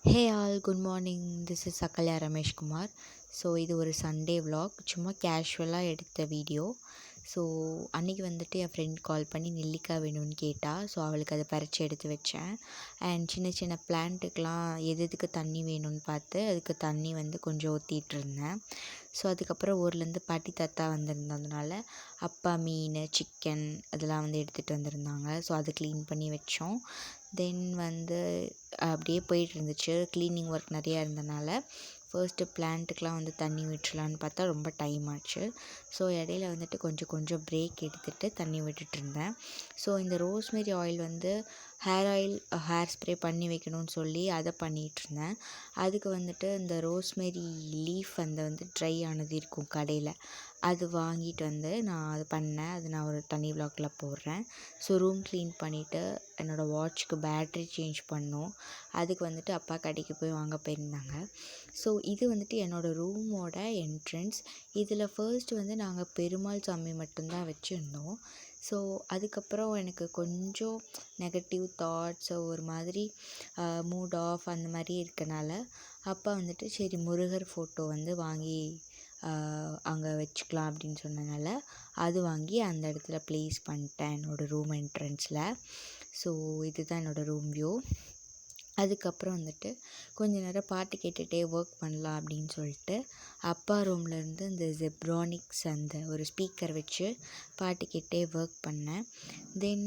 Hey all good morning. This is Sakalya Ramesh Kumar. So இது ஒரு Sunday vlog, சும்மா கேஷுவலாக எடுத்த வீடியோ. ஸோ அன்றைக்கி வந்துட்டு என் ஃப்ரெண்ட் கால் பண்ணி நெல்லிக்காய் வேணும்னு கேட்டால், ஸோ அவளுக்கு அதை பறித்து எடுத்து வச்சேன். அண்ட் சின்ன சின்ன பிளான்ட்டுக்கெலாம் எதுக்கு தண்ணி வேணும்னு பார்த்து அதுக்கு தண்ணி கொஞ்சம் ஊற்றிட்டு இருந்தேன். ஸோ அதுக்கப்புறம் ஊர்லேருந்து பாட்டி தாத்தா வந்திருந்ததுனால அப்பா மீன் சிக்கன் அதெல்லாம் எடுத்துகிட்டு வந்திருந்தாங்க. ஸோ அதை க்ளீன் பண்ணி வச்சோம். தென் அப்படியே போயிட்டு இருந்துச்சு. க்ளீனிங் ஒர்க் நிறையா இருந்தனால ஃபர்ஸ்ட்டு பிளான்ட்டுக்கெலாம் தண்ணி விட்டுலான்னு பார்த்தா ரொம்ப டைம் ஆச்சு. ஸோ இடையில கொஞ்சம் கொஞ்சம் பிரேக் எடுத்துகிட்டு தண்ணி விட்டுட்டுருந்தேன். ஸோ இந்த ரோஸ்மெரி ஆயில் ஹேர் ஸ்ப்ரே பண்ணி வைக்கணும்னு சொல்லி அதை பண்ணிகிட்ருந்தேன். அதுக்கு இந்த ரோஸ்மெரி லீஃப் ட்ரை ஆனது இருக்கும் கடையில், அது வாங்கிட்டு நான் அது பண்ணேன். அது நான் ஒரு தனி விலாகில் போடுறேன். ஸோ ரூம் க்ளீன் பண்ணிவிட்டு என்னோடய வாட்ச்க்கு பேட்ரி சேஞ்ச் பண்ணோம். அதுக்கு அப்பா கடைக்கு போய் வாங்க போயிருந்தாங்க. ஸோ இது என்னோடய ரூமோட என்ட்ரன்ஸ். இதில் ஃபர்ஸ்ட் நாங்கள் பெருமாள் சாமி மட்டும்தான் வச்சுருந்தோம். ஸோ அதுக்கப்புறம் எனக்கு கொஞ்சம் நெகட்டிவ் தாட்ஸ், ஒரு மாதிரி மூட் ஆஃப் அந்த மாதிரி இருக்கனால அப்பா சரி முருகர் ஃபோட்டோ வாங்கி அங்கே வச்சுக்கலாம் அப்படின்னு சொன்னனால அது வாங்கி அந்த இடத்துல ப்ளேஸ் பண்ணிட்டேன் என்னோடய ரூம் என்ட்ரன்ஸில். ஸோ இதுதான் என்னோடய ரூம் வியூ. அதுக்கப்புறம் கொஞ்ச நேரம் பாட்டு கேட்டுகிட்டே ஒர்க் பண்ணலாம் அப்படின்னு சொல்லிட்டு அப்பா ரூம்லேருந்து இந்த ஜெப்ரானிக்ஸ் ஒரு ஸ்பீக்கர் வச்சு பாட்டு கேட்டே ஒர்க் பண்ணேன். தென்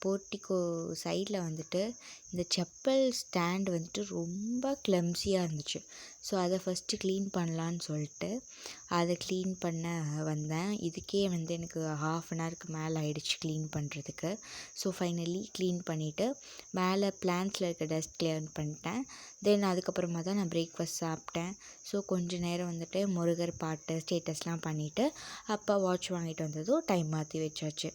போர்ட்டிகோ சைடில் இந்த செப்பல் ஸ்டாண்டு ரொம்ப கிளம்ஸியாக இருந்துச்சு. ஸோ அதை ஃபஸ்ட்டு க்ளீன் பண்ணலான்னு சொல்லிட்டு அதை க்ளீன் பண்ண வந்தேன். இதுக்கே எனக்கு ½ அன் ஹவருக்கு மேலே ஆகிடுச்சு க்ளீன் பண்ணுறதுக்கு. ஸோ ஃபைனலி க்ளீன் பண்ணிவிட்டு மேலே பிளான்ஸில் இருக்க டஸ்ட் கிளியர் பண்ணிட்டேன். தென் அதுக்கப்புறமா தான் நான் பிரேக்ஃபாஸ்ட் சாப்பிட்டேன். ஸோ கொஞ்ச நேரம் முருகர் பாட்டு ஸ்டேட்டஸ்லாம் பண்ணிவிட்டு அப்பா வாட்ச் வாங்கிட்டு வந்ததும் டைம் மாற்றி வச்சாச்சு.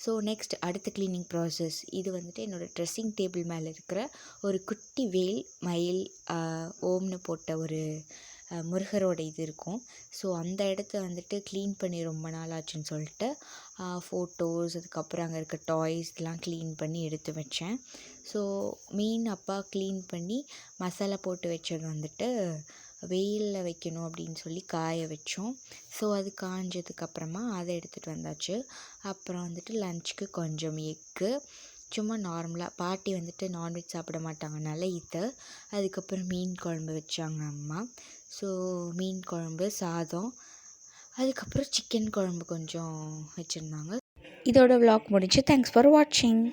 ஸோ நெக்ஸ்ட் அடுத்த க்ளீனிங் ப்ராசஸ். இது என்னோடய ட்ரெஸ்ஸிங் டேபிள் மேலே இருக்கிற ஒரு குட்டி வேல் மயில் ஓம்னு போட்ட ஒரு முருகரோட இது இருக்கும். ஸோ அந்த இடத்த க்ளீன் பண்ணி ரொம்ப நாள் ஆச்சுன்னு சொல்லிட்டு ஃபோட்டோஸ், அதுக்கப்புறம் அங்கே இருக்க டாய்ஸ்லாம் க்ளீன் பண்ணி எடுத்து வச்சேன். ஸோ மீன் அப்பா க்ளீன் பண்ணி மசாலா போட்டு வச்சது வெயிலில் வைக்கணும் அப்படின்னு சொல்லி காய வச்சோம். ஸோ அது காஞ்சதுக்கப்புறமா அதை எடுத்துகிட்டு வந்தாச்சு. அப்புறம் லன்ச்சுக்கு கொஞ்சம் எக்கு, சும்மா நார்மலாக பாட்டி நான்வெஜ் சாப்பிட மாட்டாங்கனால இது, அதுக்கப்புறம் மீன் குழம்பு வச்சாங்க அம்மா. ஸோ மீன் குழம்பு, சாதம், அதுக்கப்புறம் சிக்கன் குழம்பு கொஞ்சம் வச்சுருந்தாங்க. இதோட vlog முடிஞ்சு. தேங்க்ஸ் ஃபார் வாட்சிங்.